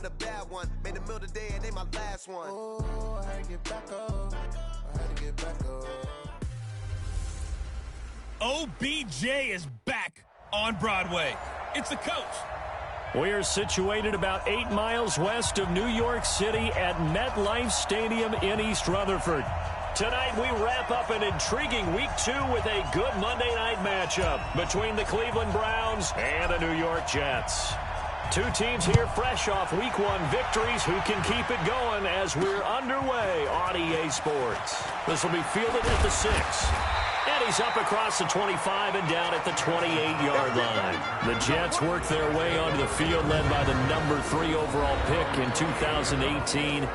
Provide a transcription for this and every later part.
with a bad one. Made a meal today and they my last one. Oh, I had to get back up. I had to get back up. OBJ is back on Broadway. It's the coach. We are situated about 8 miles west of New York City at MetLife Stadium in East Rutherford. Tonight we wrap up an intriguing Week 2 with a good Monday night matchup between the Cleveland Browns and the New York Jets. Two teams here fresh off Week 1 victories who can keep it going as we're underway on EA Sports. This will be fielded at the 6. And he's up across the 25 and down at the 28-yard line. The Jets work their way onto the field led by the number 3 overall pick in 2018,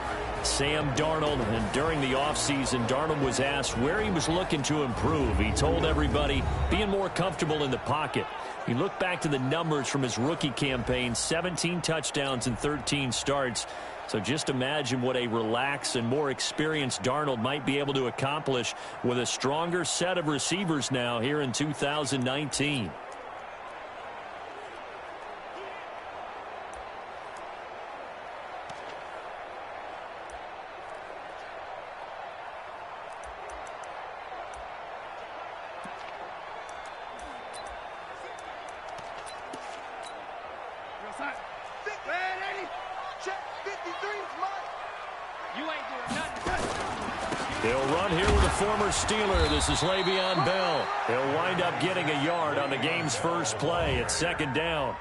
Sam Darnold. And during the offseason, Darnold was asked where he was looking to improve. He told everybody being more comfortable in the pocket. He looked back to the numbers from his rookie campaign, 17 touchdowns and 13 starts. So just imagine what a relaxed and more experienced Darnold might be able to accomplish with a stronger set of receivers now here in 2019. They'll run here with a former Steeler. This is Le'Veon Bell. He'll wind up getting a yard on the game's first play. It's second down.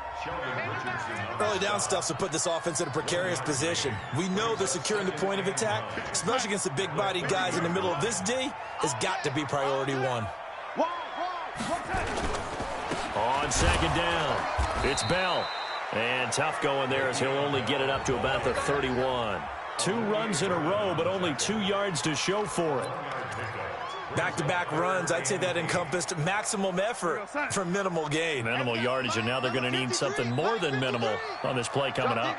Early down stuff to put this offense in a precarious position. We know they're securing the point of attack, especially against the big-bodied guys in the middle of this D, has got to be priority 1. On second down, it's Bell. And tough going there as he'll only get it up to about the 31. 2 runs in a row, but only 2 yards to show for it. Back-to-back runs, I'd say that encompassed maximum effort for minimal gain. Minimal yardage, and now they're going to need something more than minimal on this play coming up.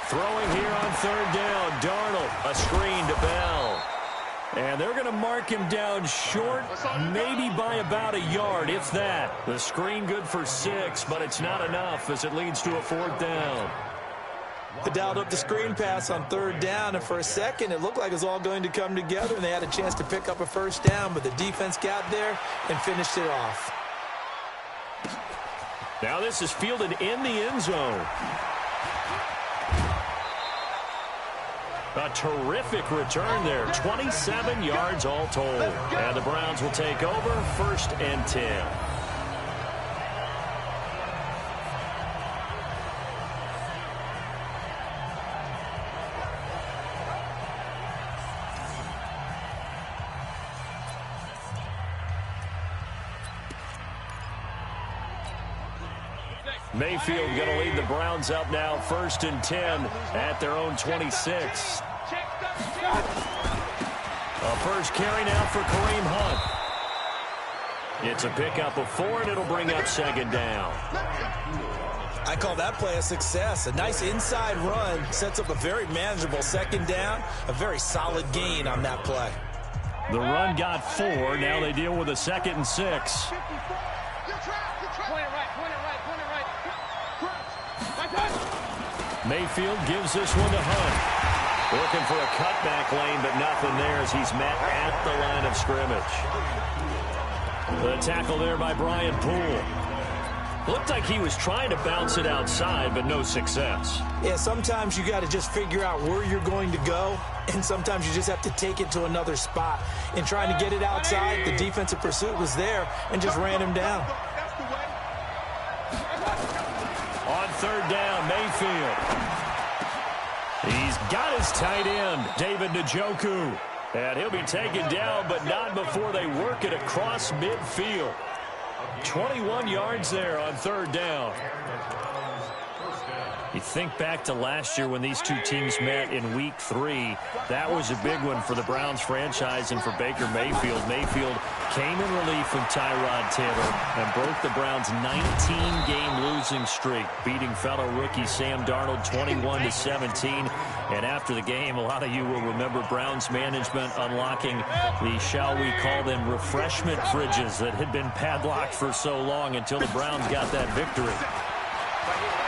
Throwing here on third down, Darnold, a screen to Bell. And they're going to mark him down short, maybe by about a yard, if that. The screen good for 6, but it's not enough as it leads to a 4th down. They dialed up the screen pass on third down, and for a second it looked like it was all going to come together, and they had a chance to pick up a first down, but the defense got there and finished it off. Now this is fielded in the end zone. A terrific return there, 27 yards all told. And the Browns will take over, 1st and 10. Mayfield going to lead the Browns up now, 1st and 10 at their own 26. A first carry now for Kareem Hunt. It's a pickup of 4, and it'll bring up second down. I call that play a success. A nice inside run sets up a very manageable second down, a very solid gain on that play. The run got 4. Now they deal with a 2nd and 6. Mayfield gives this one to Hunt. Looking for a cutback lane, but nothing there as he's met at the line of scrimmage. The tackle there by Brian Poole. Looked like he was trying to bounce it outside, but no success. Yeah, sometimes you got to just figure out where you're going to go, and sometimes you just have to take it to another spot. In trying to get it outside, the defensive pursuit was there and just ran him down. On third down, Mayfield. He's got his tight end, David Njoku. And he'll be taken down, but not before they work it across midfield. 21 yards there on third down. You think back to last year when these two teams met in Week 3. That was a big one for the Browns franchise and for Baker Mayfield. Mayfield came in relief from Tyrod Taylor and broke the Browns' 19-game losing streak, beating fellow rookie Sam Darnold 21-17. And after the game, a lot of you will remember Browns management unlocking the, shall we call them, refreshment fridges that had been padlocked for so long until the Browns got that victory.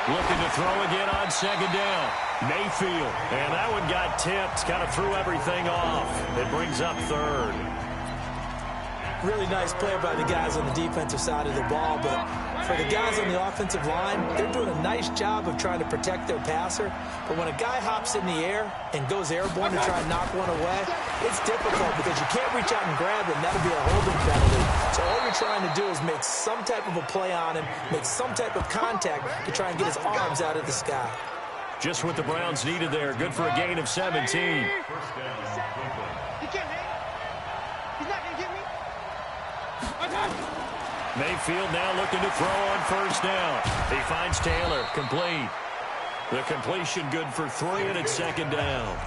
Looking to throw again on second down. Mayfield. And that one got tipped. Kind of threw everything off. It brings up third. Really nice play by the guys on the defensive side of the ball, but for the guys on the offensive line, they're doing a nice job of trying to protect their passer. But when a guy hops in the air and goes airborne to try and knock one away, it's difficult because you can't reach out and grab him. That'll be a holding penalty. So all you're trying to do is make some type of a play on him, make some type of contact to try and get his arms out of the sky. Just what the Browns needed there. Good for a gain of 17. Mayfield now looking to throw on first down. He finds Taylor. Complete. The completion good for 3, and it's second down.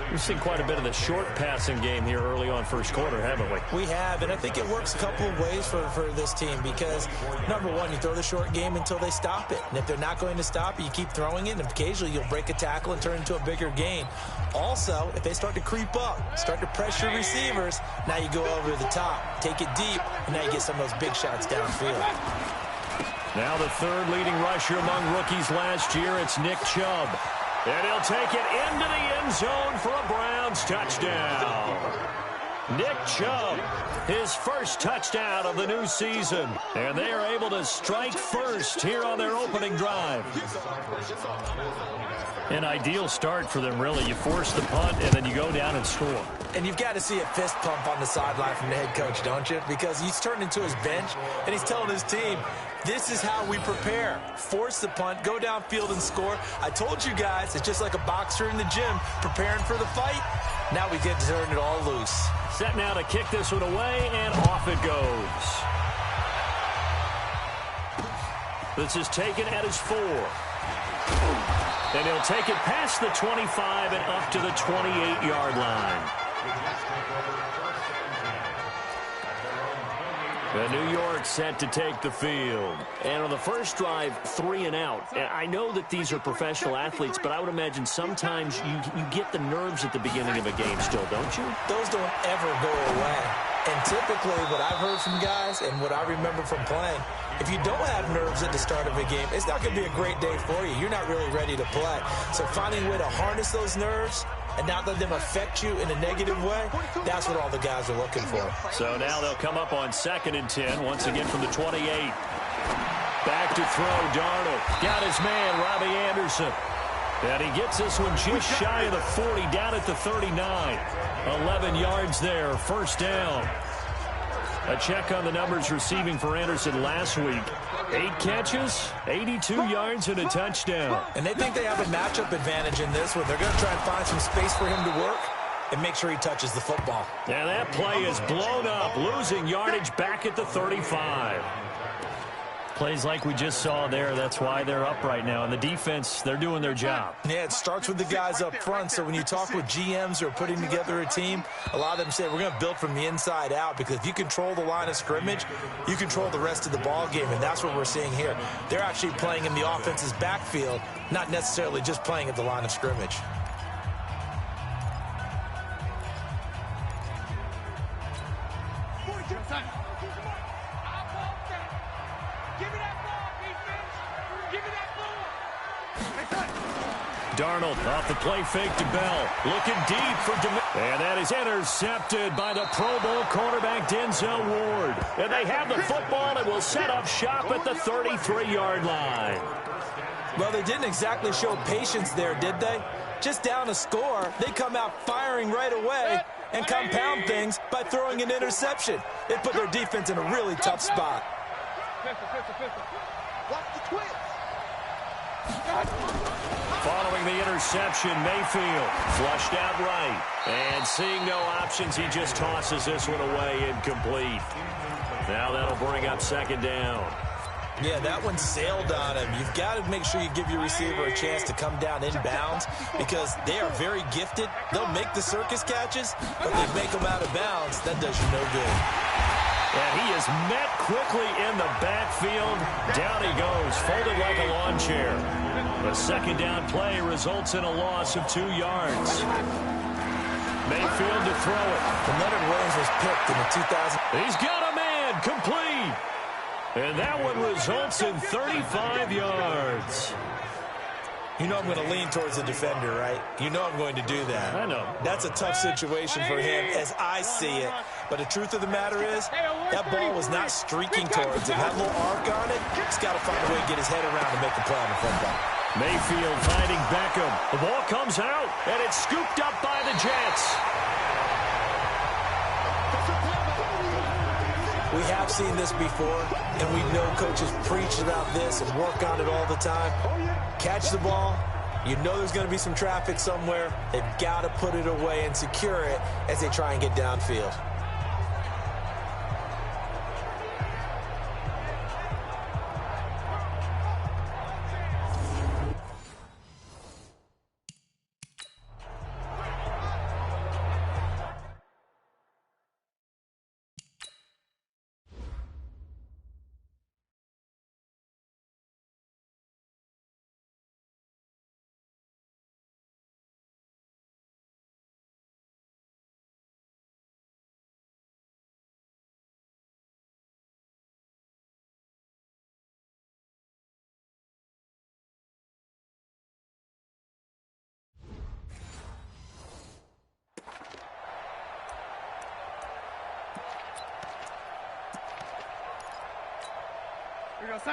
We've seen quite a bit of the short passing game here early on first quarter, haven't we? We have, and I think it works a couple of ways for this team because, number one, you throw the short game until they stop it. And if they're not going to stop it, you keep throwing it, and occasionally you'll break a tackle and turn it into a bigger gain. Also, if they start to creep up, start to pressure receivers, now you go over the top, take it deep, and now you get some of those big shots downfield. Now the third leading rusher among rookies last year, it's Nick Chubb. And he'll take it into the end zone for a Browns touchdown. Nick Chubb, his first touchdown of the new season. And they are able to strike first here on their opening drive. An ideal start for them, really. You force the punt, and then you go down and score. And you've got to see a fist pump on the sideline from the head coach, don't you? Because he's turned into his bench, and he's telling his team, this is how we prepare. Force the punt, go downfield and score. I told you guys, it's just like a boxer in the gym preparing for the fight. Now we get to turn it all loose. Set now to kick this one away, and off it goes. This is taken at his 4. And he'll take it past the 25 and up to the 28-yard line. And New York set to take the field. And on the first drive, 3 and out. I know that these are professional athletes, but I would imagine sometimes you get the nerves at the beginning of a game still, don't you? Those don't ever go away. And typically what I've heard from guys and what I remember from playing, if you don't have nerves at the start of a game, it's not going to be a great day for you. You're not really ready to play. So finding a way to harness those nerves and not let them affect you in a negative way, that's what all the guys are looking for. So now they'll come up on 2nd and 10, once again from the 28. Back to throw, Darnold. Got his man, Robbie Anderson. And he gets this one just shy of the 40, down at the 39. 11 yards there, first down. A check on the numbers receiving for Anderson last week. 8 catches, 82 yards, and a touchdown. And they think they have a matchup advantage in this one. They're going to try and find some space for him to work and make sure he touches the football. And that play is blown up, losing yardage back at the 35. Plays like we just saw there, that's why they're up right now. And the defense, they're doing their job. Yeah, it starts with the guys up front. So when you talk with GMs who are putting together a team, a lot of them say we're going to build from the inside out, because if you control the line of scrimmage, you control the rest of the ball game, and that's what we're seeing here. They're actually playing in the offense's backfield, not necessarily just playing at the line of scrimmage. Darnold off the play fake to Bell. Looking deep for and that is intercepted by the Pro Bowl cornerback Denzel Ward. And they have the football and will set up shop at the 33-yard line. Well, they didn't exactly show patience there, did they? Just down a score, they come out firing right away and compound things by throwing an interception. They put their defense in a really tough spot. Watch the twist. Following the interception, Mayfield flushed out right. And seeing no options, he just tosses this one away incomplete. Now that'll bring up second down. Yeah, that one sailed on him. You've got to make sure you give your receiver a chance to come down inbounds, because they are very gifted. They'll make the circus catches, but they make them out of bounds. That does you no good. And he is met quickly in the backfield. Down he goes, folded like a lawn chair. The second down play results in a loss of 2 yards. Mayfield to throw it. And Leonard Williams was picked in the 2000. He's got a man, complete. And that one results in 35 yards. yards. You know I'm going to lean towards the defender, right? You know I'm going to do that. I know. That's a tough situation for him as I see it. But the truth of the matter is, that ball was not streaking towards him. That little arc on it, he's got to find a way to get his head around and make the play on the football. Mayfield finding Beckham. The ball comes out, and it's scooped up by the Jets. We have seen this before, and we know coaches preach about this and work on it all the time. Catch the ball. You know there's going to be some traffic somewhere. They've got to put it away and secure it as they try and get downfield.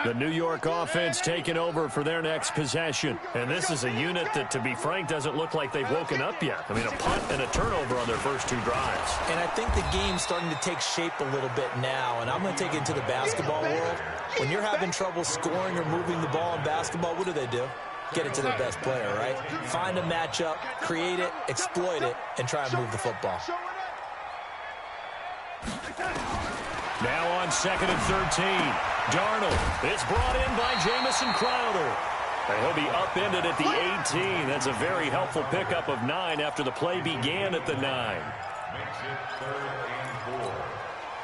The New York offense taking over for their next possession. And this is a unit that, to be frank, doesn't look like they've woken up yet. I mean, a punt and a turnover on their first two drives. And I think the game's starting to take shape a little bit now. And I'm going to take it to the basketball world. When you're having trouble scoring or moving the ball in basketball, what do? Get it to their best player, right? Find a matchup, create it, exploit it, and try and move the football. Now on 2nd and 13. Darnold is brought in by Jamison Crowder. And he'll be upended at the 18. That's a very helpful pickup of 9 after the play began at the 9.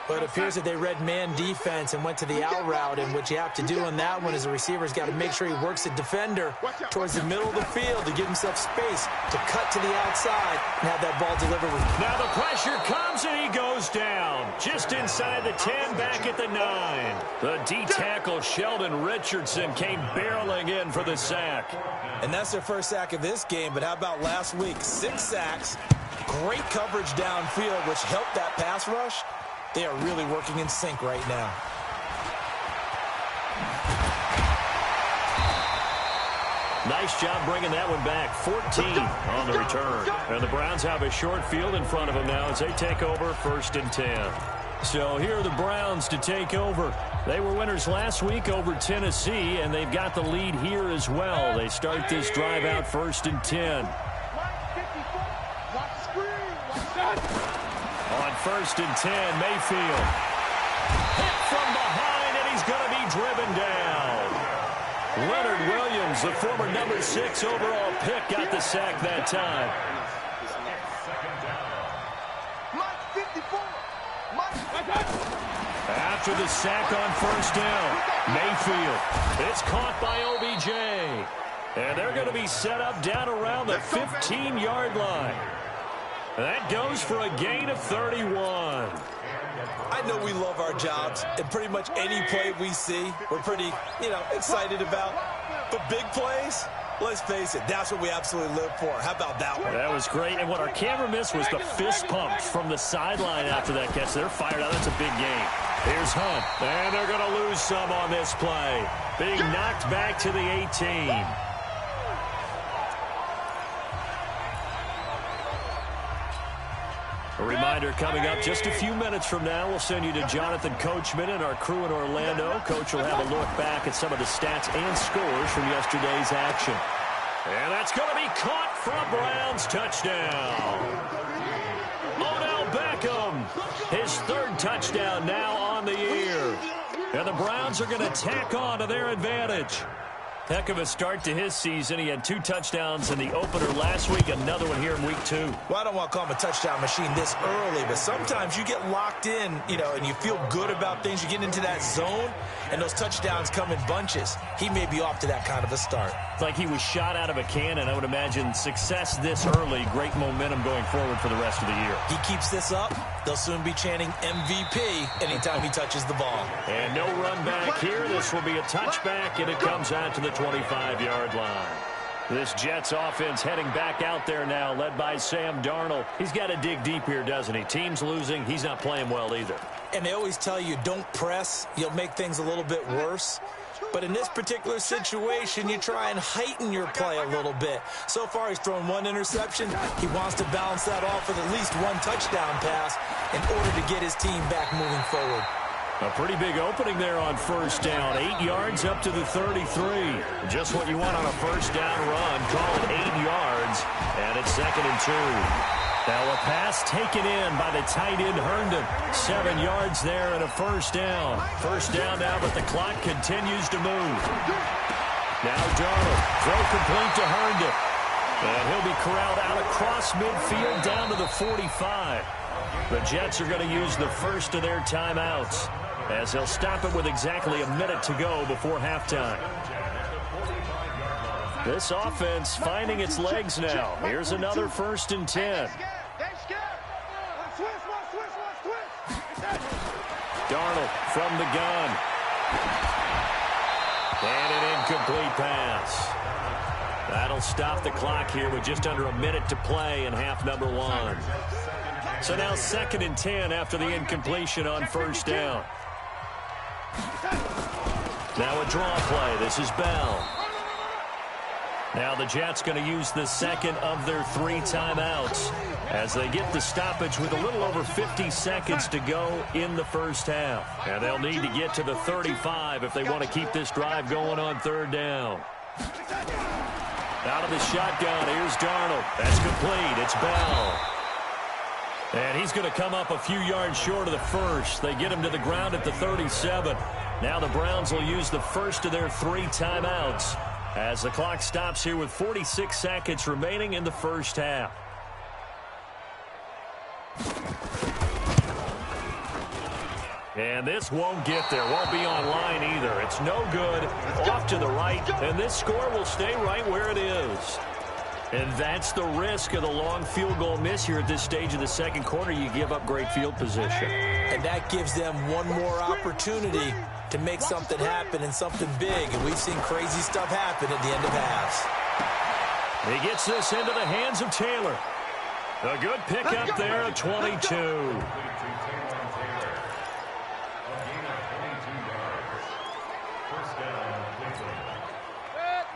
Well, it appears that they read man defense and went to the out route, and what you have to do on that one is the receiver's got to make sure he works the defender towards the middle of the field to give himself space to cut to the outside and have that ball delivered. Now the pressure comes and he goes down. Just inside the 10, back at the 9. The D-tackle Sheldon Richardson came barreling in for the sack. And that's their first sack of this game, but how about last week? 6 sacks, great coverage downfield, which helped that pass rush. They are really working in sync right now. Nice job bringing that one back. 14 on the return. And the Browns have a short field in front of them now as they take over 1st and 10. So here are the Browns to take over. They were winners last week over Tennessee, and they've got the lead here as well. They start this drive out 1st and 10. On 1st and 10, Mayfield. Hit from behind, and he's going to be driven down. Leonard Williams, the former number 6 overall pick, got the sack that time. After the sack on 1st down, Mayfield. It's caught by OBJ. And they're going to be set up down around the 15-yard line. That goes for a gain of 31. I know we love our jobs, and pretty much any play we see, we're pretty, excited about. But big plays, let's face it, that's what we absolutely live for. How about that one? That was great, and what our camera missed was the fist pumps from the sideline after that catch. They're fired out. That's a big game. Here's Hunt, and they're going to lose some on this play. Being knocked back to the 18. A reminder coming up just a few minutes from now, we'll send you to Jonathan Coachman and our crew in Orlando. Coach will have a look back at some of the stats and scores from yesterday's action. And that's going to be caught for a Browns touchdown. Odell Beckham, his 3rd touchdown now on the year. And the Browns are going to tack on to their advantage. Heck of a start to his season. He had 2 touchdowns in the opener last week, another one here in week 2. Well, I don't want to call him a touchdown machine this early, but sometimes you get locked in, and you feel good about things. You get into that zone, and those touchdowns come in bunches. He may be off to that kind of a start. It's like he was shot out of a cannon. I would imagine success this early, great momentum going forward for the rest of the year. He keeps this up, they'll soon be chanting MVP anytime he touches the ball. And no run back here. This will be a touchback, and it comes out to the 25-yard line. This Jets offense heading back out there now, led by Sam Darnold. He's got to dig deep here, doesn't he? Team's losing. He's not playing well either. And they always tell you, don't press. You'll make things a little bit worse. But in this particular situation, you try and heighten your play a little bit. So far, he's thrown one interception. He wants to balance that off with at least one touchdown pass in order to get his team back moving forward. A pretty big opening there on first down. 8 yards up to the 33. Just what you want on a first down run. Call it 8 yards, and it's 2nd and 2. Now a pass taken in by the tight end Herndon. 7 yards there and a first down. First down now, but the clock continues to move. Now Darnold, throw complete to Herndon. And he'll be corralled out across midfield down to the 45. The Jets are going to use the first of their timeouts, as they'll stop it with exactly a minute to go before halftime. This offense finding its legs now. Here's another 1st and 10. Darnold from the gun. And an incomplete pass. That'll stop the clock here with just under a minute to play in half number 1. So now 2nd and 10 after the incompletion on first down. Now a draw play. This is Bell. Now the Jets going to use the second of their 3 timeouts as they get the stoppage with a little over 50 seconds to go in the first half. And they'll need to get to the 35 if they want to keep this drive going on 3rd down. Out of the shotgun, here's Darnold. That's complete. It's Bell. And he's going to come up a few yards short of the first. They get him to the ground at the 37. Now the Browns will use the first of their 3 timeouts as the clock stops here with 46 seconds remaining in the first half. And this won't get there. Won't be online either. It's no good. Off to the right. And this score will stay right where it is. And that's the risk of the long field goal miss here at this stage of the second quarter. You give up great field position. And that gives them one more opportunity to make something happen and something big. And we've seen crazy stuff happen at the end of halves. He gets this into the hands of Taylor. A good pickup there at 22.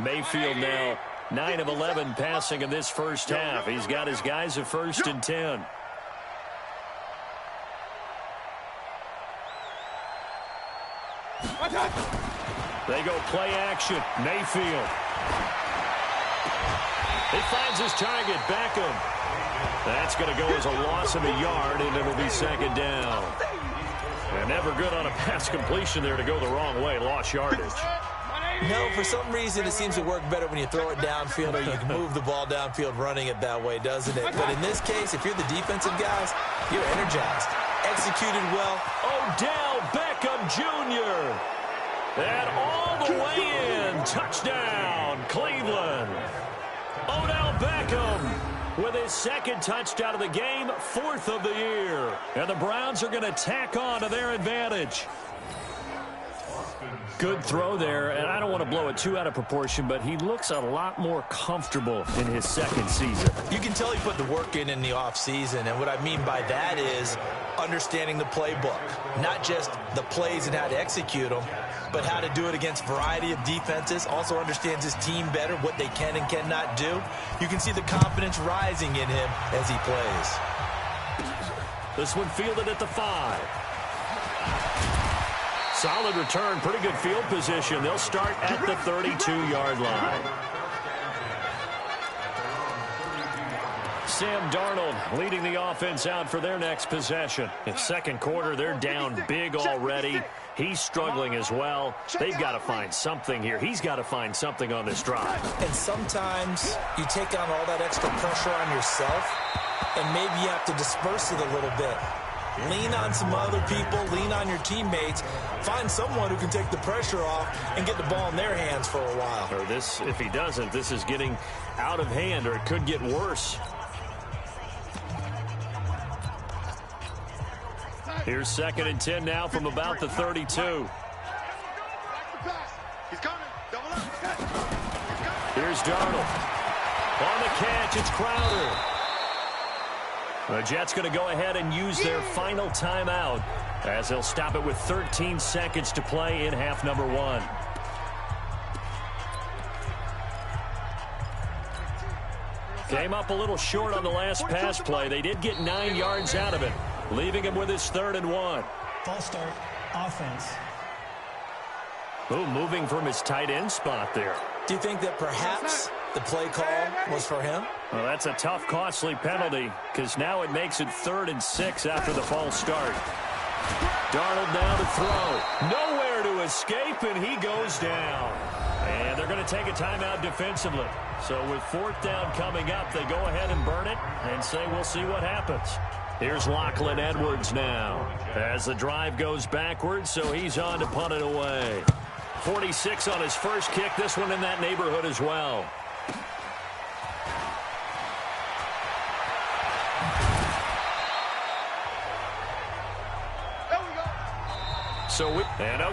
Mayfield now 9 of 11 passing in this first half. He's got his guys at 1st and 10. They go play action. Mayfield. He finds his target, Beckham. That's going to go as a loss of a yard, and it'll be 2nd down. And never good on a pass completion there to go the wrong way. Lost yardage. No, for some reason it seems to work better when you throw it downfield or you can move the ball downfield running it that way, doesn't it? But in this case, if you're the defensive guys, you're energized. Executed well. Odell Beckham Jr. And all the way in. Touchdown, Cleveland. Odell Beckham with his 2nd touchdown of the game, 4th of the year. And the Browns are going to tack on to their advantage. Good throw there, and I don't want to blow it too out of proportion, but he looks a lot more comfortable in his 2nd season. You can tell he put the work in the offseason, and what I mean by that is understanding the playbook. Not just the plays and how to execute them, but how to do it against a variety of defenses. Also understands his team better, what they can and cannot do. You can see the confidence rising in him as he plays. This one fielded at the 5. Solid return, pretty good field position. They'll start at the 32-yard line. Sam Darnold leading the offense out for their next possession. In 2nd quarter, they're down big already. He's struggling as well. They've got to find something here. He's got to find something on this drive. And sometimes you take on all that extra pressure on yourself, and maybe you have to disperse it a little bit. Lean on some other people, lean on your teammates, find someone who can take the pressure off and get the ball in their hands for a while. Or this, if he doesn't, this is getting out of hand, or it could get worse. Here's 2nd and 10 now from about the 32. Here's Darnold. On the catch, it's Crowder. The Jets going to go ahead and use their final timeout as they'll stop it with 13 seconds to play in half number 1. Came up a little short on the last pass play. They did get 9 yards out of it, leaving him with his 3rd and 1. False start, offense. Ooh, moving from his tight end spot there. Do you think that perhaps the play call was for him? Well, that's a tough, costly penalty because now it makes it 3rd and 6 after the false start. Darnold now to throw. Nowhere to escape, and he goes down. And they're going to take a timeout defensively. So with 4th down coming up, they go ahead and burn it and say we'll see what happens. Here's Lachlan Edwards now as the drive goes backwards, so he's on to punt it away. 46 on his first kick, this one in that neighborhood as well.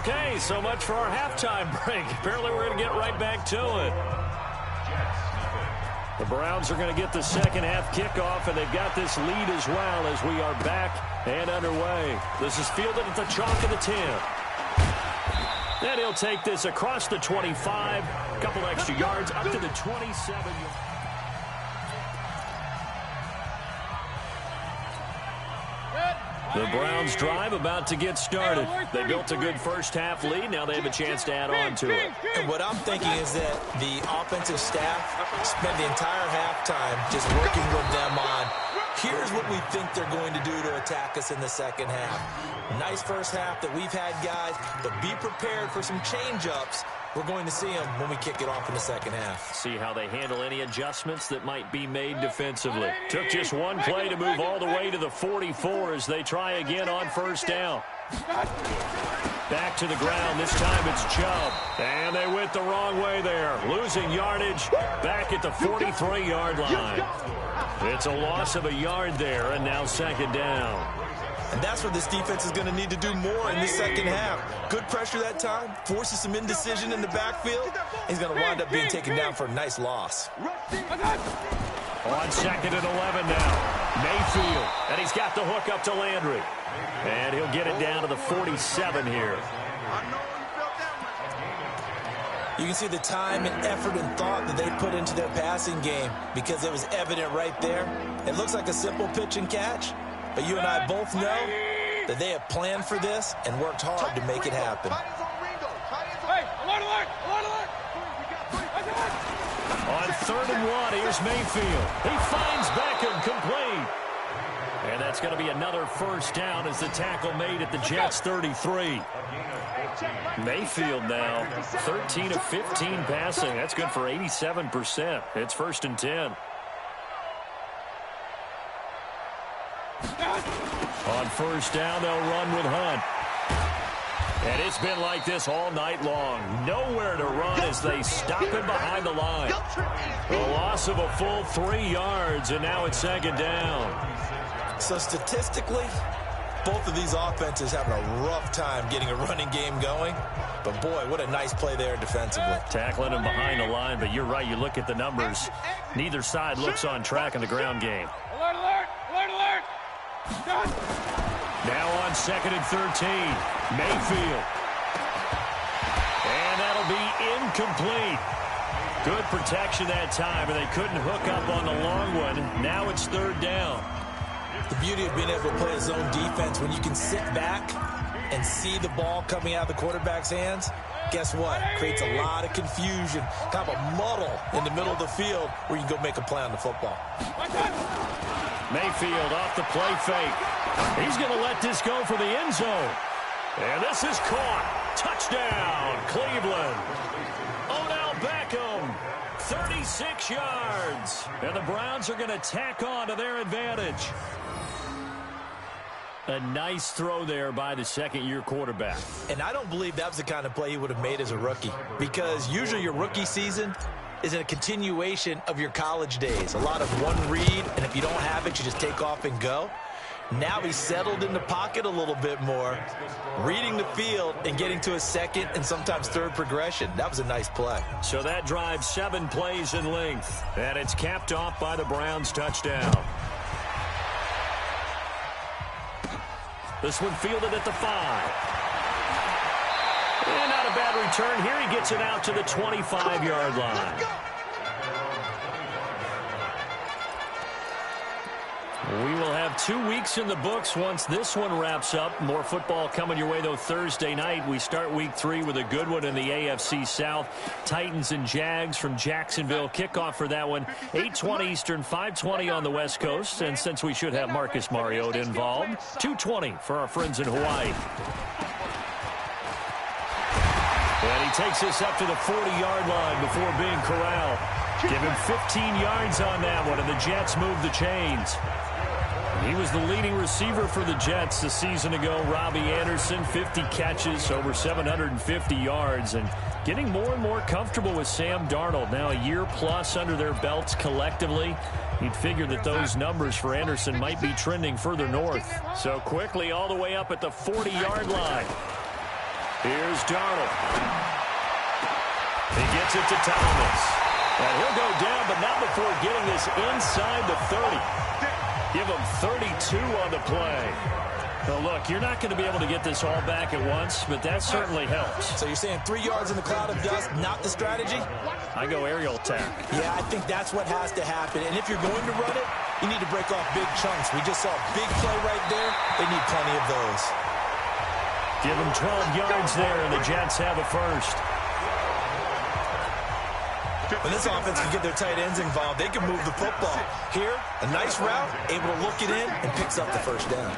Okay, so much for our halftime break. Apparently we're going to get right back to it. The Browns are going to get the second half kickoff, and they've got this lead as well as we are back and underway. This is fielded at the chalk of the 10. Then he'll take this across the 25, a couple extra yards up to the 27. The Browns drive about to get started. They built a good first half lead. Now they have a chance to add on to it. And what I'm thinking is that the offensive staff spent the entire halftime just working with them on, here's what we think they're going to do to attack us in the second half. Nice first half that we've had, guys, but be prepared for some change-ups. We're going to see them when we kick it off in the second half. See how they handle any adjustments that might be made defensively. Took just one play to move all the way to the 44 as they try again on 1st down. Back to the ground. This time it's Chubb. And they went the wrong way there. Losing yardage back at the 43-yard line. It's a loss of a yard there, and now 2nd down. And that's what this defense is going to need to do more in the second half. Good pressure that time, forces some indecision in the backfield. He's going to wind up being taken down for a nice loss. On 2nd and 11 now. Mayfield, and he's got the hook up to Landry. And he'll get it down to the 47 here. You can see the time and effort and thought that they put into their passing game because it was evident right there. It looks like a simple pitch and catch. But you and I both know that they have planned for this and worked hard to make it happen. On 3rd and 1, here's Mayfield. He finds Beckham complete. And that's going to be another 1st down as the tackle made at the Jets' 33. Mayfield now, 13 of 15 passing. That's good for 87%. It's 1st and 10. On 1st down, they'll run with Hunt. And it's been like this all night long. Nowhere to run as they stop him behind the line. A loss of a full 3 yards, and now it's 2nd down. So statistically, both of these offenses having a rough time getting a running game going. But, boy, what a nice play there defensively. Tackling him behind the line, but you're right. You look at the numbers. Neither side looks on track in the ground game. Alert, alert, alert, alert. Now on 2nd and 13, Mayfield. And that'll be incomplete. Good protection that time, and they couldn't hook up on the long one. Now it's 3rd down. The beauty of being able to play a zone defense when you can sit back and see the ball coming out of the quarterback's hands, guess what? Creates a lot of confusion, kind of a muddle in the middle of the field where you can go make a play on the football. Mayfield off the play fake. He's going to let this go for the end zone. And this is caught. Touchdown, Cleveland. Odell Beckham, 36 yards. And the Browns are going to tack on to their advantage. A nice throw there by the second-year quarterback. And I don't believe that was the kind of play he would have made as a rookie, because usually your rookie season is a continuation of your college days. A lot of one read, and if you don't have it, you just take off and go. Now he's settled in the pocket a little bit more, reading the field and getting to a second and sometimes third progression. That was a nice play. So that drives 7 plays in length, and it's capped off by the Browns' touchdown. This one fielded at the 5. And not a bad return here. He gets it out to the 25-yard line. We will have 2 weeks in the books once this one wraps up. More football coming your way, though, Thursday night. We start week 3 with a good one in the AFC South. Titans and Jags from Jacksonville. Kickoff for that one, 8:20 Eastern, 5:20 on the West Coast. And since we should have Marcus Mariota involved, 2:20 for our friends in Hawaii. And he takes this up to the 40-yard line before being corralled. Give him 15 yards on that one, and the Jets move the chains. He was the leading receiver for the Jets a season ago. Robbie Anderson, 50 catches, over 750 yards, and getting more and more comfortable with Sam Darnold. Now a year plus under their belts collectively. You'd figure that those numbers for Anderson might be trending further north. So quickly all the way up at the 40-yard line. Here's Darnold. He gets it to Thomas. And he'll go down, but not before getting this inside the 30. Give him 32 on the play. Now, look, you're not going to be able to get this all back at once, but that certainly helps. So you're saying 3 yards in the cloud of dust, not the strategy? I go aerial attack. Yeah, I think that's what has to happen. And if you're going to run it, you need to break off big chunks. We just saw a big play right there. They need plenty of those. Give him 12 yards there, and the Jets have a first. When this offense can get their tight ends involved, they can move the football. Here, a nice route, able to look it in, and picks up the first down.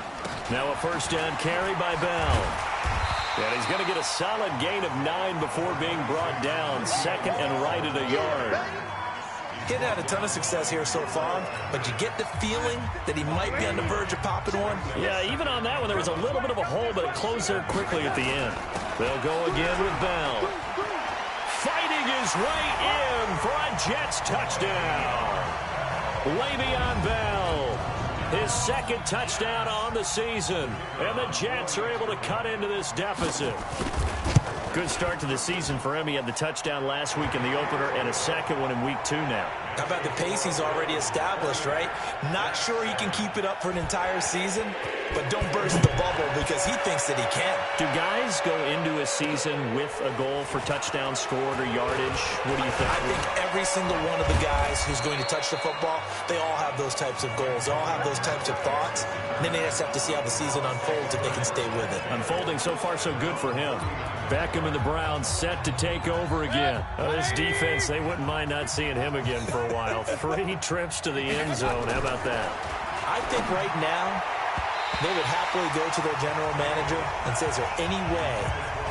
Now a first down carry by Bell. And he's going to get a solid gain of 9 before being brought down. Second and right at a yard. He hasn't had a ton of success here so far, but you get the feeling that he might be on the verge of popping one. Yeah, even on that one, there was a little bit of a hole, but it closed there quickly at the end. They'll go again with Bell. Fighting his way in for a Jets touchdown. Le'Veon Bell, his second touchdown on the season. And the Jets are able to cut into this deficit. Good start to the season for him. He had the touchdown last week in the opener and a second one in week 2 now. How about the pace he's already established, right? Not sure he can keep it up for an entire season, but don't burst the bubble because he thinks that he can. Do guys go into a season with a goal for touchdowns scored or yardage? What do you think? I think every single one of the guys who's going to touch the football, they all have those types of goals. They all have those types of thoughts. And then they just have to see how the season unfolds if they can stay with it. Unfolding so far so good for him. Beckham and the Browns set to take over again. This defense, they wouldn't mind not seeing him again for a while. 3 trips to the end zone. How about that? I think right now they would happily go to their general manager and say, is there any way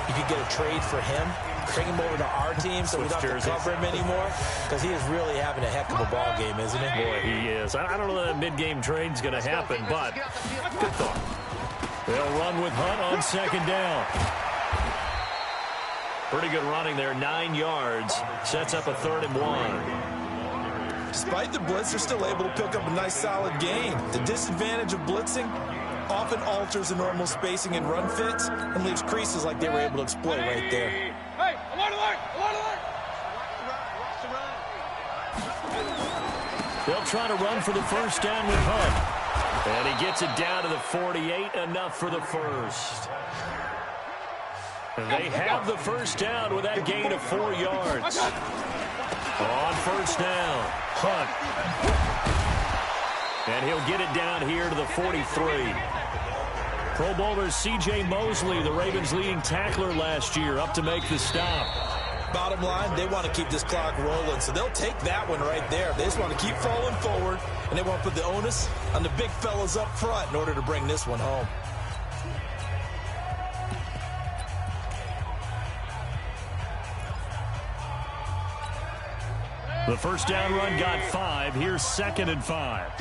you could get a trade for him? Bring him over to our team so we don't have to cover him anymore? Because he is really having a heck of a ball game, isn't he? Boy, he is. I don't know that mid-game trade's going to happen, but good thought. They'll run with Hunt on second down. Pretty good running there, 9 yards. Sets up a 3rd and 1. Despite the blitz, they're still able to pick up a nice solid gain. The disadvantage of blitzing often alters the normal spacing and run fits and leaves creases like they were able to exploit right there. Hey, alert, alert, alert, alert! They'll try to run for the first down with Hunt. And he gets it down to the 48, enough for the first. They have the first down with that gain of 4 yards. On first down, Hunt. And he'll get it down here to the 43. Pro Bowler C.J. Mosley, the Ravens' leading tackler last year, up to make the stop. Bottom line, they want to keep this clock rolling, so they'll take that one right there. They just want to keep falling forward, and they want to put the onus on the big fellas up front in order to bring this one home. The first down run got 5. Here's 2nd and 5.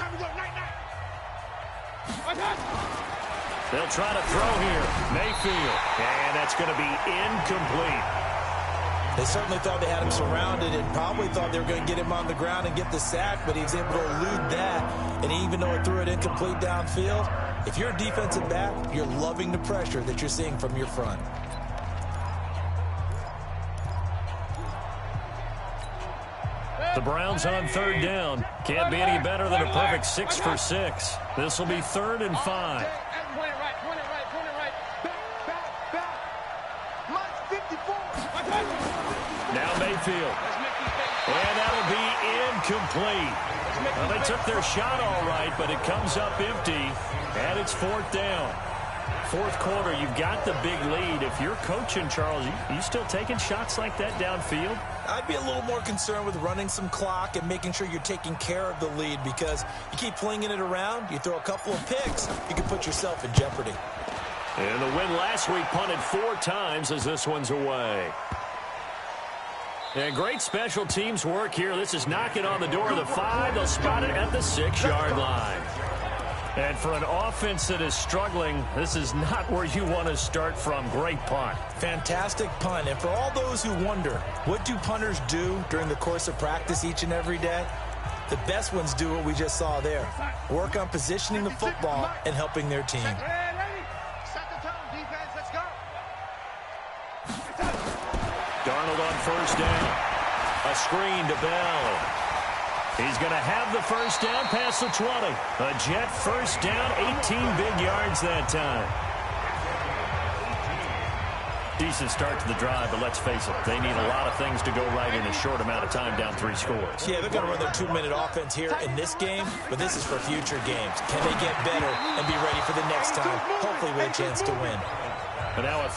They'll try to throw here. Mayfield. And that's going to be incomplete. They certainly thought they had him surrounded and probably thought they were going to get him on the ground and get the sack, but he was able to elude that. And even though it threw it incomplete downfield, if you're a defensive back, you're loving the pressure that you're seeing from your front. The Browns on third down. Can't be any better than a perfect 6 for 6. This will be 3rd and 5. Now Mayfield. And that'll be incomplete. Well, they took their shot all right, but it comes up empty, and it's 4th down. 4th quarter, you've got the big lead. If you're coaching, Charles, you still taking shots like that downfield? I'd be a little more concerned with running some clock and making sure you're taking care of the lead, because you keep flinging it around, you throw a couple of picks, you can put yourself in jeopardy. And the win last week punted 4 times as this one's away. And great special teams work here. This is knocking on the door of the 5. They'll spot it at the 6-yard line. And for an offense that is struggling, this is not where you want to start from. Great punt. Fantastic punt. And for all those who wonder, what do punters do during the course of practice each and every day? The best ones do what we just saw there. Work on positioning the football and helping their team. Darnold on 1st down. A screen to Bell. He's going to have the 1st down past the 20. A Jet 1st down, 18 big yards that time. Decent start to the drive, but let's face it, they need a lot of things to go right in a short amount of time, down 3 scores. Yeah, they're going to run their 2-minute offense here in this game, but this is for future games. Can they get better and be ready for the next time, hopefully with a chance to win? And now a